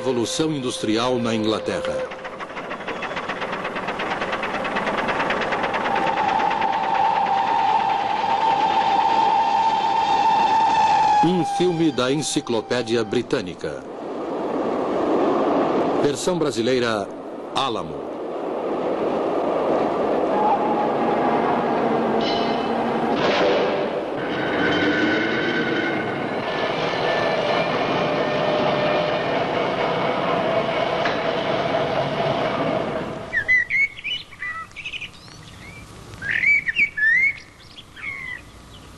Revolução Industrial na Inglaterra. Um filme da Enciclopédia Britânica. Versão brasileira, Álamo.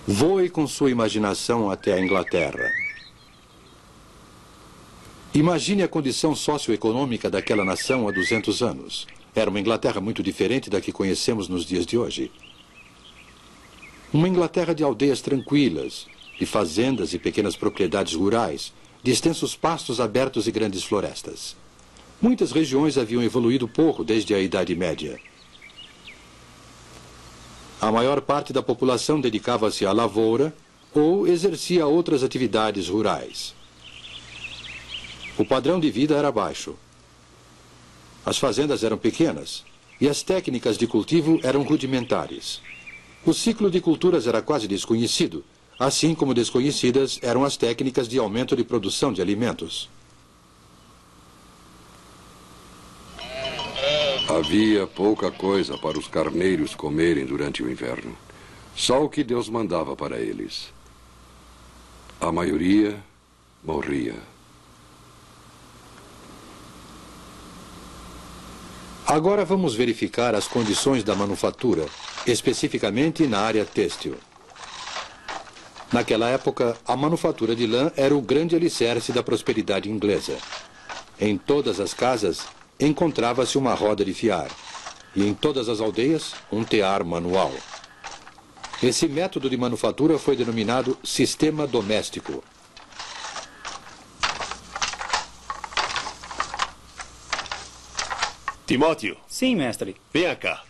Voe com sua imaginação até a Inglaterra. Imagine a condição socioeconômica daquela nação há 200 anos. Era uma Inglaterra muito diferente da que conhecemos nos dias de hoje. Uma Inglaterra de aldeias tranquilas, de fazendas e pequenas propriedades rurais, de extensos pastos abertos e grandes florestas. Muitas regiões haviam evoluído pouco desde a Idade Média. A maior parte da população dedicava-se à lavoura ou exercia outras atividades rurais. O padrão de vida era baixo. As fazendas eram pequenas e as técnicas de cultivo eram rudimentares. O ciclo de culturas era quase desconhecido, assim como desconhecidas eram as técnicas de aumento de produção de alimentos. Havia pouca coisa para os carneiros comerem durante o inverno. Só o que Deus mandava para eles. A maioria morria. Agora vamos verificar as condições da manufatura, especificamente na área têxtil. Naquela época, a manufatura de lã era o grande alicerce da prosperidade inglesa. Em todas as casas, encontrava-se uma roda de fiar, e em todas as aldeias, um tear manual. Esse método de manufatura foi denominado sistema doméstico. Timóteo. Sim, mestre. Venha cá.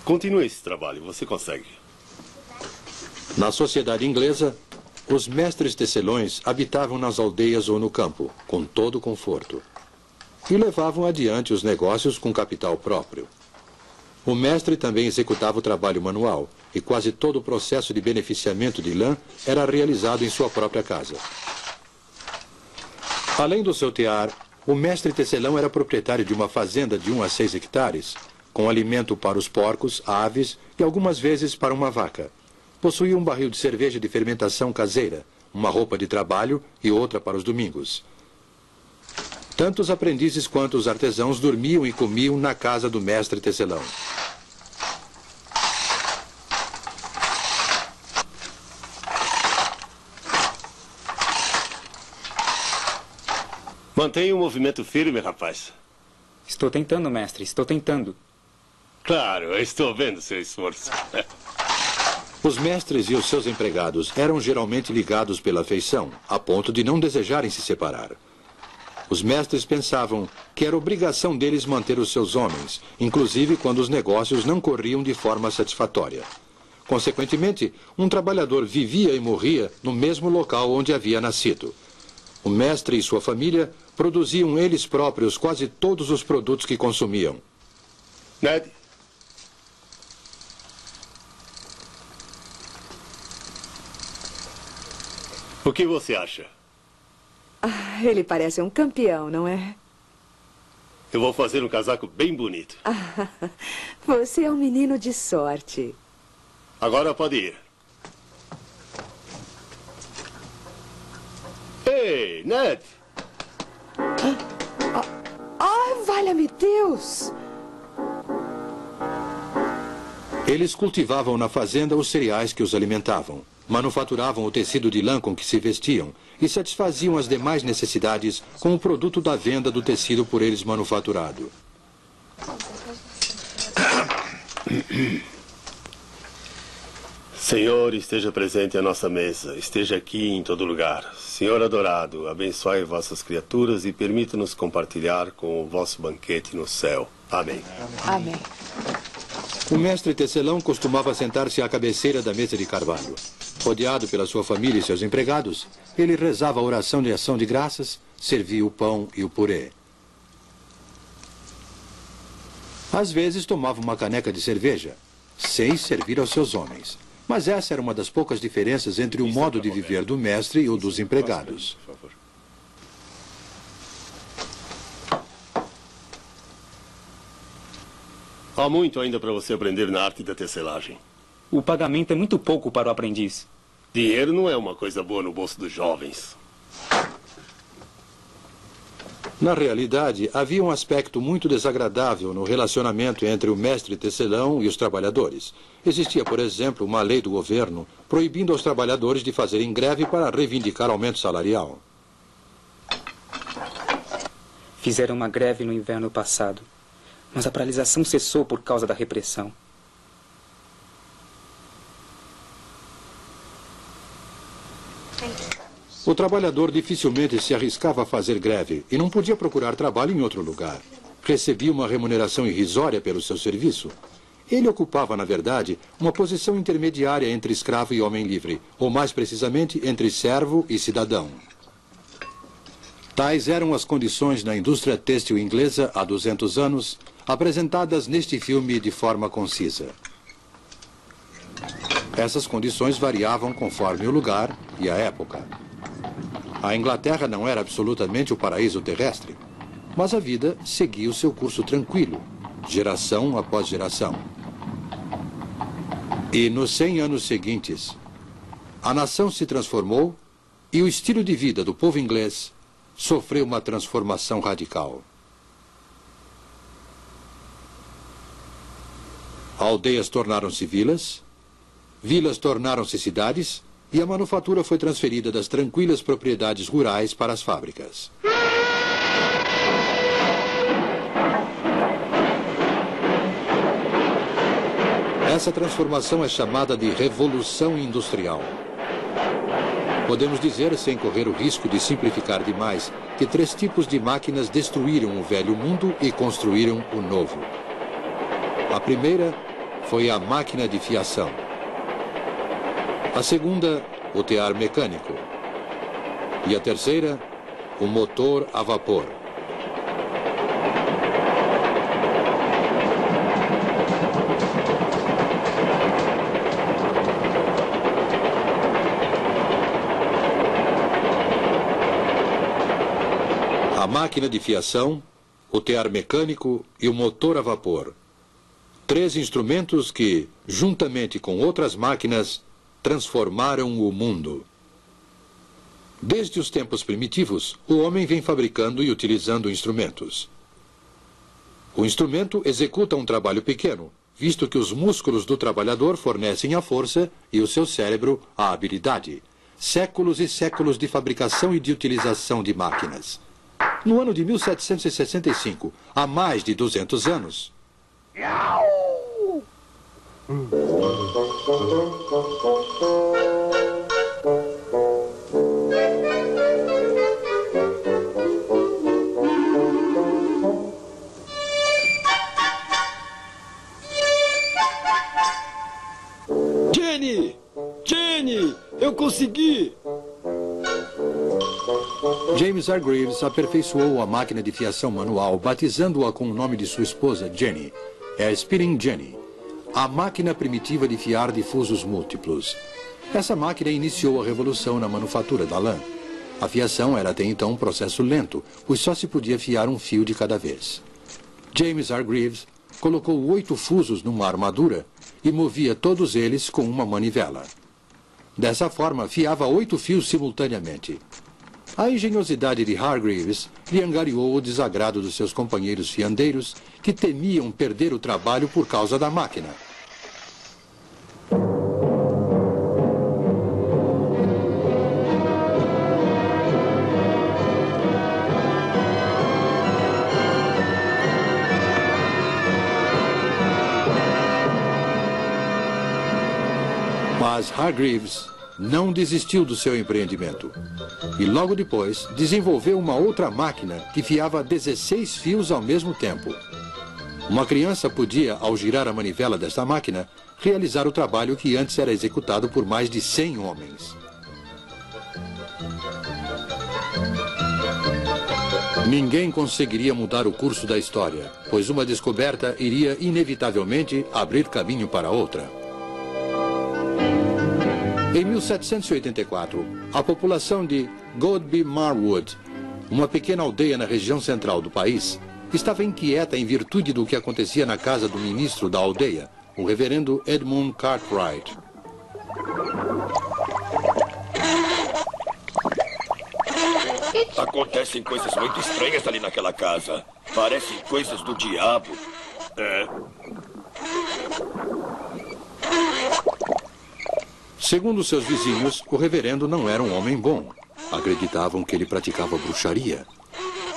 Continue esse trabalho, você consegue. Na sociedade inglesa, os mestres tecelões habitavam nas aldeias ou no campo, com todo conforto, e levavam adiante os negócios com capital próprio. O mestre também executava o trabalho manual, e quase todo o processo de beneficiamento de lã era realizado em sua própria casa. Além do seu tear, o mestre tecelão era proprietário de uma fazenda de 1 a 6 hectares, com alimento para os porcos, aves e algumas vezes para uma vaca. Possuía um barril de cerveja de fermentação caseira, uma roupa de trabalho e outra para os domingos. Tanto os aprendizes quanto os artesãos dormiam e comiam na casa do mestre tecelão. Mantenha o movimento firme, rapaz. Estou tentando, mestre. Estou tentando. Claro, eu estou vendo seu esforço. Os mestres e os seus empregados eram geralmente ligados pela afeição, a ponto de não desejarem se separar. Os mestres pensavam que era obrigação deles manter os seus homens, inclusive quando os negócios não corriam de forma satisfatória. Consequentemente, um trabalhador vivia e morria no mesmo local onde havia nascido. O mestre e sua família produziam eles próprios quase todos os produtos que consumiam. Ned? O que você acha? Ele parece um campeão, não é? Eu vou fazer um casaco bem bonito. Você é um menino de sorte. Agora pode ir. Ei, Ned! Valha-me Deus! Eles cultivavam na fazenda os cereais que os alimentavam, manufaturavam o tecido de lã com que se vestiam e satisfaziam as demais necessidades com o produto da venda do tecido por eles manufaturado. Senhor, esteja presente à nossa mesa, esteja aqui em todo lugar. Senhor adorado, abençoe vossas criaturas e permita-nos compartilhar com o vosso banquete no céu. Amém. Amém. O mestre tecelão costumava sentar-se à cabeceira da mesa de carvalho. Rodeado pela sua família e seus empregados, ele rezava a oração de ação de graças, servia o pão e o purê. Às vezes tomava uma caneca de cerveja, sem servir aos seus homens. Mas essa era uma das poucas diferenças entre o modo de viver do mestre e o dos empregados. Há muito ainda para você aprender na arte da tecelagem. O pagamento é muito pouco para o aprendiz. Dinheiro não é uma coisa boa no bolso dos jovens. Na realidade, havia um aspecto muito desagradável no relacionamento entre o mestre tecelão e os trabalhadores. Existia, por exemplo, uma lei do governo proibindo aos trabalhadores de fazerem greve para reivindicar aumento salarial. Fizeram uma greve no inverno passado, mas a paralisação cessou por causa da repressão. O trabalhador dificilmente se arriscava a fazer greve e não podia procurar trabalho em outro lugar. Recebia uma remuneração irrisória pelo seu serviço. Ele ocupava, na verdade, uma posição intermediária entre escravo e homem livre, ou mais precisamente, entre servo e cidadão. Tais eram as condições na indústria têxtil inglesa há 200 anos, apresentadas neste filme de forma concisa. Essas condições variavam conforme o lugar e a época. A Inglaterra não era absolutamente o paraíso terrestre, mas a vida seguia o seu curso tranquilo, geração após geração. E nos 100 anos seguintes, a nação se transformou e o estilo de vida do povo inglês sofreu uma transformação radical. Aldeias tornaram-se vilas, vilas tornaram-se cidades, e a manufatura foi transferida das tranquilas propriedades rurais para as fábricas. Essa transformação é chamada de Revolução Industrial. Podemos dizer, sem correr o risco de simplificar demais, que 3 tipos de máquinas destruíram o velho mundo e construíram o novo. A primeira foi a máquina de fiação. A segunda, o tear mecânico. E a terceira, o motor a vapor. A máquina de fiação, o tear mecânico e o motor a vapor. 3 instrumentos que, juntamente com outras máquinas, transformaram o mundo. Desde os tempos primitivos, o homem vem fabricando e utilizando instrumentos. O instrumento executa um trabalho pequeno, visto que os músculos do trabalhador fornecem a força e o seu cérebro a habilidade. Séculos e séculos de fabricação e de utilização de máquinas. No ano de 1765, há mais de 200 anos... Jenny! Jenny! Eu consegui! James Hargreaves aperfeiçoou a máquina de fiação manual, batizando-a com o nome de sua esposa, Jenny. É a Spinning Jenny, a máquina primitiva de fiar difusos múltiplos. Essa máquina iniciou a revolução na manufatura da lã. A fiação era até então um processo lento, pois só se podia fiar um fio de cada vez. James Hargreaves colocou 8 fusos numa armadura e movia todos eles com uma manivela. Dessa forma, fiava 8 fios simultaneamente. A engenhosidade de Hargreaves lhe angariou o desagrado dos seus companheiros fiandeiros, que temiam perder o trabalho por causa da máquina. Mas Hargreaves não desistiu do seu empreendimento. E logo depois desenvolveu uma outra máquina que fiava 16 fios ao mesmo tempo. Uma criança podia, ao girar a manivela desta máquina, realizar o trabalho que antes era executado por mais de 100 homens. Ninguém conseguiria mudar o curso da história, pois uma descoberta iria inevitavelmente abrir caminho para outra. Em 1784, a população de Godby Marwood, uma pequena aldeia na região central do país, estava inquieta em virtude do que acontecia na casa do ministro da aldeia, o reverendo Edmund Cartwright. Acontecem coisas muito estranhas ali naquela casa. Parecem coisas do diabo. É. Segundo seus vizinhos, o reverendo não era um homem bom. Acreditavam que ele praticava bruxaria.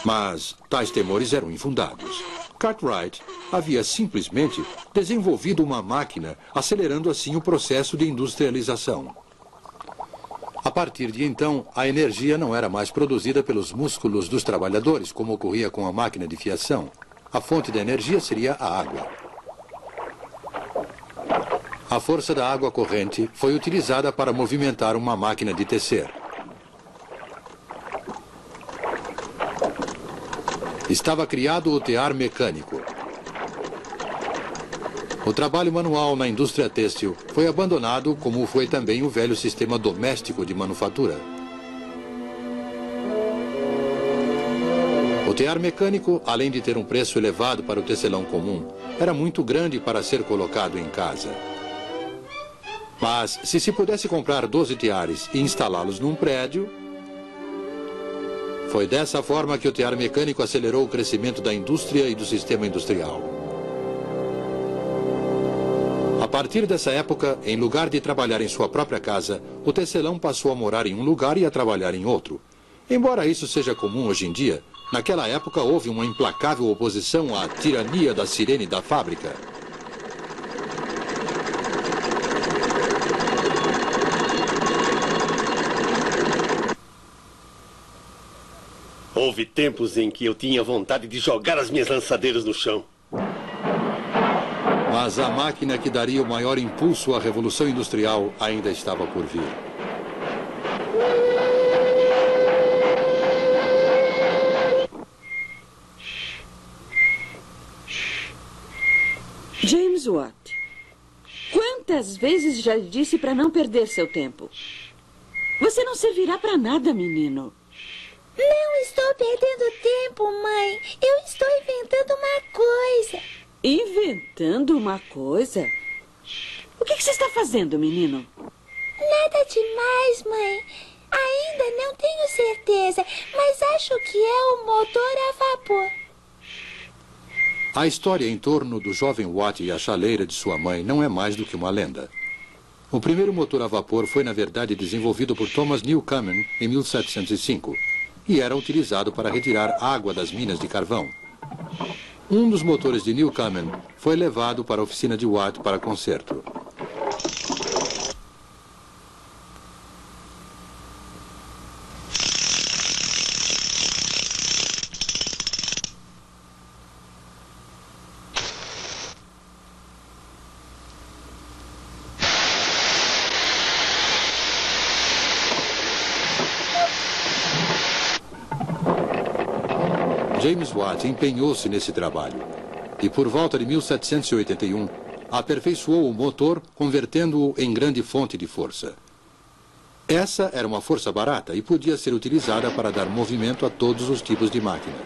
Mas tais temores eram infundados. Cartwright havia simplesmente desenvolvido uma máquina, acelerando assim o processo de industrialização. A partir de então, a energia não era mais produzida pelos músculos dos trabalhadores, como ocorria com a máquina de fiação. A fonte da energia seria a água. A força da água corrente foi utilizada para movimentar uma máquina de tecer. Estava criado o tear mecânico. O trabalho manual na indústria têxtil foi abandonado, como foi também o velho sistema doméstico de manufatura. O tear mecânico, além de ter um preço elevado para o tecelão comum, era muito grande para ser colocado em casa. Mas, se pudesse comprar 12 teares e instalá-los num prédio, foi dessa forma que o tear mecânico acelerou o crescimento da indústria e do sistema industrial. A partir dessa época, em lugar de trabalhar em sua própria casa, o tecelão passou a morar em um lugar e a trabalhar em outro. Embora isso seja comum hoje em dia, naquela época houve uma implacável oposição à tirania da sirene da fábrica. Houve tempos em que eu tinha vontade de jogar as minhas lançadeiras no chão. Mas a máquina que daria o maior impulso à Revolução Industrial ainda estava por vir. James Watt, quantas vezes já lhe disse para não perder seu tempo? Você não servirá para nada, menino. Não estou perdendo tempo, mãe. Eu estou inventando uma coisa. Inventando uma coisa? O que você está fazendo, menino? Nada demais, mãe. Ainda não tenho certeza, mas acho que é um motor a vapor. A história em torno do jovem Watt e a chaleira de sua mãe não é mais do que uma lenda. O primeiro motor a vapor foi, na verdade, desenvolvido por Thomas Newcomen em 1705 e era utilizado para retirar água das minas de carvão. Um dos motores de Newcomen foi levado para a oficina de Watt para conserto. James Watt empenhou-se nesse trabalho e, por volta de 1781, aperfeiçoou o motor, convertendo-o em grande fonte de força. Essa era uma força barata e podia ser utilizada para dar movimento a todos os tipos de máquina.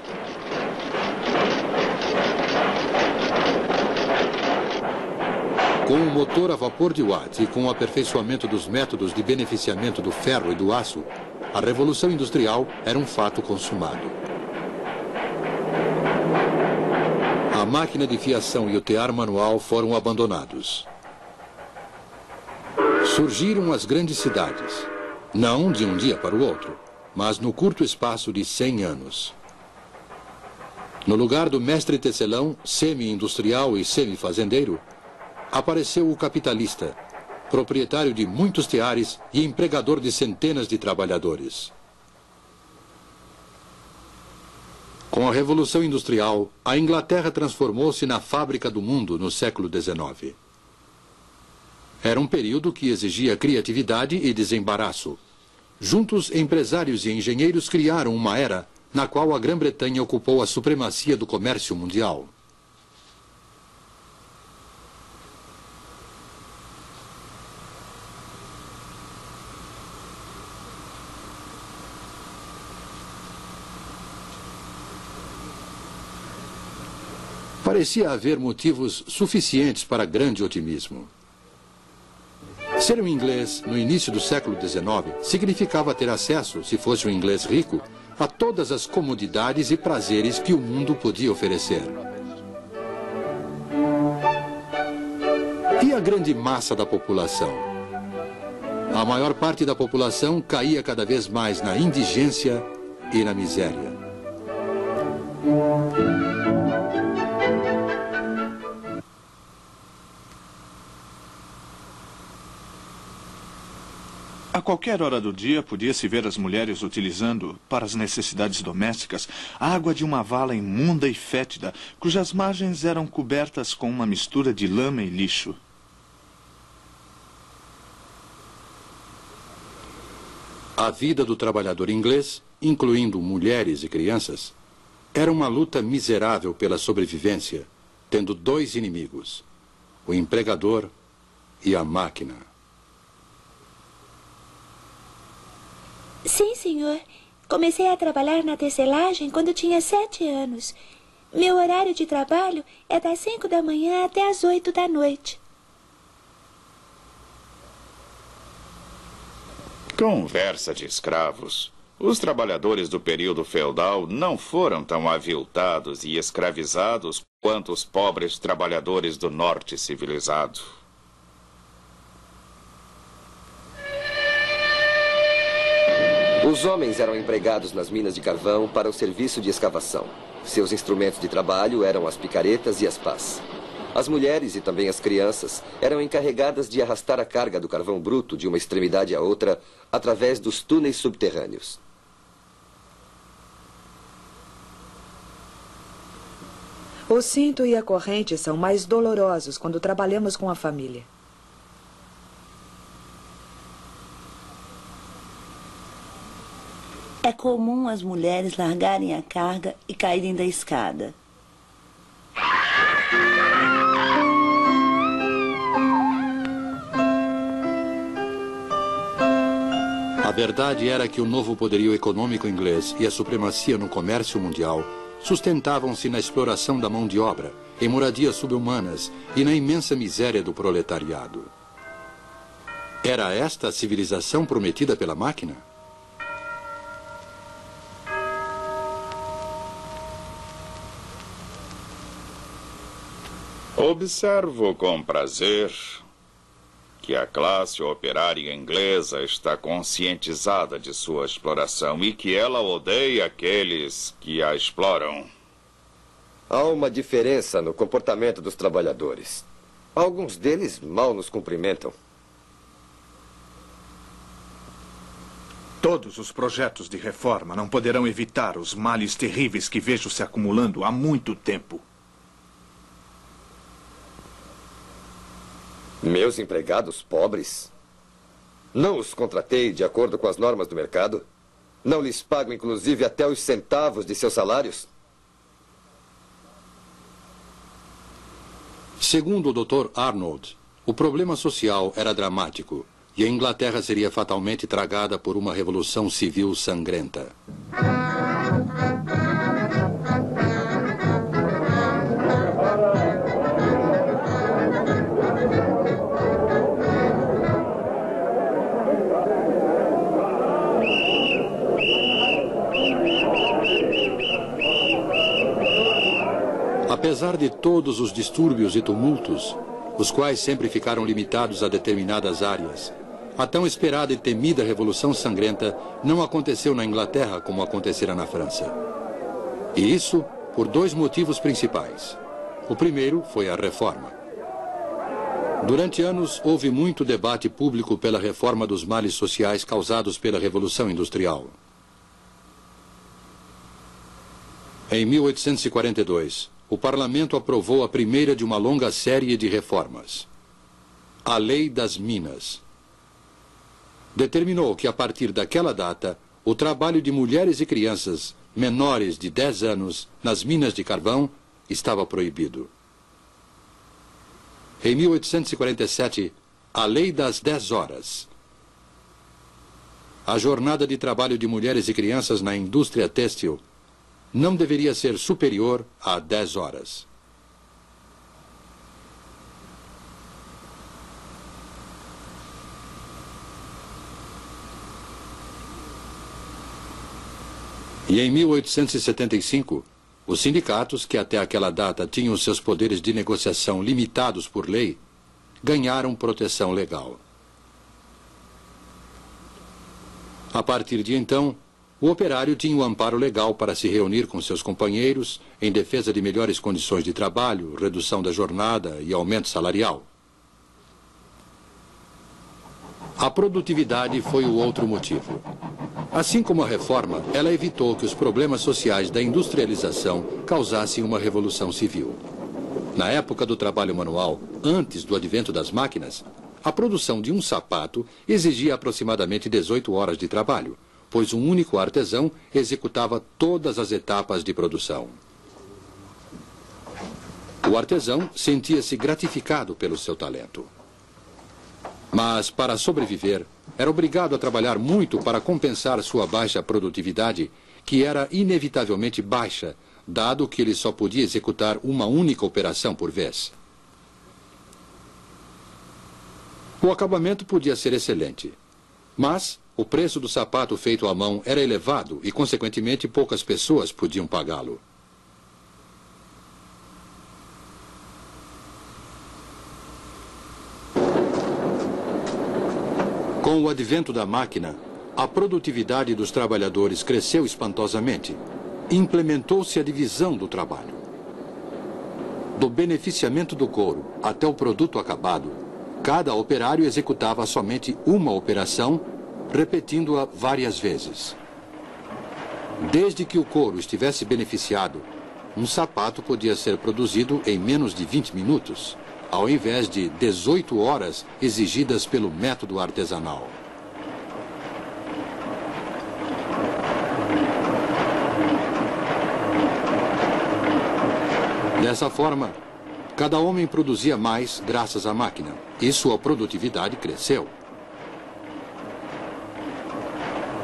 Com o motor a vapor de Watt e com o aperfeiçoamento dos métodos de beneficiamento do ferro e do aço, a Revolução Industrial era um fato consumado. A máquina de fiação e o tear manual foram abandonados. Surgiram as grandes cidades, não de um dia para o outro, mas no curto espaço de 100 anos. No lugar do mestre tecelão, semi-industrial e semi-fazendeiro, apareceu o capitalista, proprietário de muitos teares e empregador de centenas de trabalhadores. Com a Revolução Industrial, a Inglaterra transformou-se na fábrica do mundo no século XIX. Era um período que exigia criatividade e desembaraço. Juntos, empresários e engenheiros criaram uma era na qual a Grã-Bretanha ocupou a supremacia do comércio mundial. Parecia haver motivos suficientes para grande otimismo. Ser um inglês no início do século XIX significava ter acesso, se fosse um inglês rico, a todas as comodidades e prazeres que o mundo podia oferecer. E a grande massa da população? A maior parte da população caía cada vez mais na indigência e na miséria. A qualquer hora do dia, podia-se ver as mulheres utilizando, para as necessidades domésticas, a água de uma vala imunda e fétida, cujas margens eram cobertas com uma mistura de lama e lixo. A vida do trabalhador inglês, incluindo mulheres e crianças, era uma luta miserável pela sobrevivência, tendo dois inimigos, o empregador e a máquina. Sim, senhor. Comecei a trabalhar na tecelagem quando tinha 7 anos. Meu horário de trabalho é das 5 da manhã até as 8 da noite. Conversa de escravos. Os trabalhadores do período feudal não foram tão aviltados e escravizados quanto os pobres trabalhadores do norte civilizado. Os homens eram empregados nas minas de carvão para o serviço de escavação. Seus instrumentos de trabalho eram as picaretas e as pás. As mulheres e também as crianças eram encarregadas de arrastar a carga do carvão bruto de uma extremidade à outra através dos túneis subterrâneos. O cinto e a corrente são mais dolorosos quando trabalhamos com a família. É comum as mulheres largarem a carga e caírem da escada. A verdade era que o novo poderio econômico inglês e a supremacia no comércio mundial sustentavam-se na exploração da mão de obra, em moradias subhumanas e na imensa miséria do proletariado. Era esta a civilização prometida pela máquina? Observo com prazer que a classe operária inglesa está conscientizada de sua exploração e que ela odeia aqueles que a exploram. Há uma diferença no comportamento dos trabalhadores. Alguns deles mal nos cumprimentam. Todos os projetos de reforma não poderão evitar os males terríveis que vejo se acumulando há muito tempo. Meus empregados pobres? Não os contratei de acordo com as normas do mercado? Não lhes pago, inclusive, até os centavos de seus salários? Segundo o Dr. Arnold, o problema social era dramático e a Inglaterra seria fatalmente tragada por uma revolução civil sangrenta. Apesar de todos os distúrbios e tumultos, os quais sempre ficaram limitados a determinadas áreas, a tão esperada e temida Revolução Sangrenta não aconteceu na Inglaterra como acontecera na França. E isso por dois motivos principais. O primeiro foi a reforma. Durante anos, houve muito debate público pela reforma dos males sociais causados pela Revolução Industrial. Em 1842, o parlamento aprovou a primeira de uma longa série de reformas. A Lei das Minas. Determinou que, a partir daquela data, o trabalho de mulheres e crianças menores de 10 anos nas minas de carvão estava proibido. Em 1847, a Lei das 10 Horas. A jornada de trabalho de mulheres e crianças na indústria têxtil não deveria ser superior a 10 horas. E em 1875, os sindicatos, que até aquela data tinham seus poderes de negociação limitados por lei, ganharam proteção legal. A partir de então, o operário tinha um amparo legal para se reunir com seus companheiros em defesa de melhores condições de trabalho, redução da jornada e aumento salarial. A produtividade foi o outro motivo. Assim como a reforma, ela evitou que os problemas sociais da industrialização causassem uma revolução civil. Na época do trabalho manual, antes do advento das máquinas, a produção de um sapato exigia aproximadamente 18 horas de trabalho, pois um único artesão executava todas as etapas de produção. O artesão sentia-se gratificado pelo seu talento. Mas, para sobreviver, era obrigado a trabalhar muito para compensar sua baixa produtividade, que era inevitavelmente baixa, dado que ele só podia executar uma única operação por vez. O acabamento podia ser excelente, mas o preço do sapato feito à mão era elevado e, consequentemente, poucas pessoas podiam pagá-lo. Com o advento da máquina, a produtividade dos trabalhadores cresceu espantosamente. Implementou-se a divisão do trabalho. Do beneficiamento do couro até o produto acabado, cada operário executava somente uma operação, repetindo-a várias vezes. Desde que o couro estivesse beneficiado, um sapato podia ser produzido em menos de 20 minutos, ao invés de 18 horas exigidas pelo método artesanal. Dessa forma, cada homem produzia mais graças à máquina, e sua produtividade cresceu.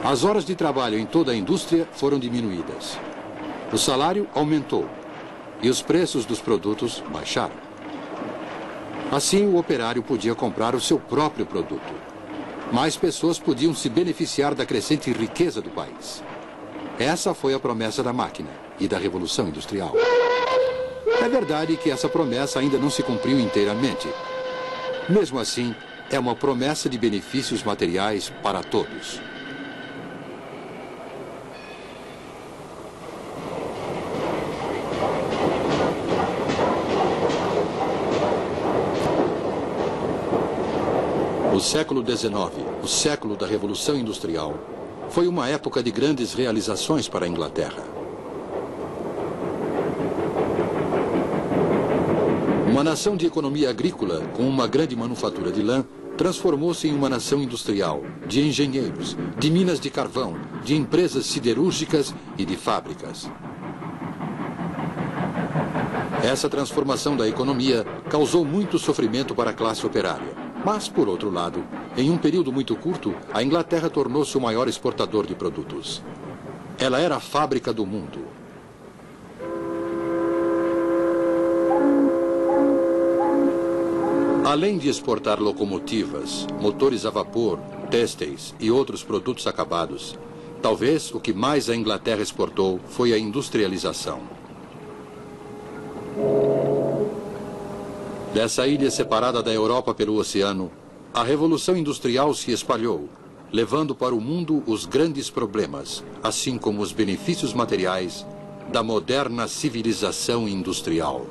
As horas de trabalho em toda a indústria foram diminuídas. O salário aumentou e os preços dos produtos baixaram. Assim, o operário podia comprar o seu próprio produto. Mais pessoas podiam se beneficiar da crescente riqueza do país. Essa foi a promessa da máquina e da Revolução Industrial. É verdade que essa promessa ainda não se cumpriu inteiramente. Mesmo assim, é uma promessa de benefícios materiais para todos. O século XIX, o século da Revolução Industrial, foi uma época de grandes realizações para a Inglaterra. Uma nação de economia agrícola, com uma grande manufatura de lã, transformou-se em uma nação industrial, de engenheiros, de minas de carvão, de empresas siderúrgicas e de fábricas. Essa transformação da economia causou muito sofrimento para a classe operária. Mas, por outro lado, em um período muito curto, a Inglaterra tornou-se o maior exportador de produtos. Ela era a fábrica do mundo. Além de exportar locomotivas, motores a vapor, têxteis e outros produtos acabados, talvez o que mais a Inglaterra exportou foi a industrialização. Dessa ilha separada da Europa pelo oceano, a Revolução Industrial se espalhou, levando para o mundo os grandes problemas, assim como os benefícios materiais da moderna civilização industrial.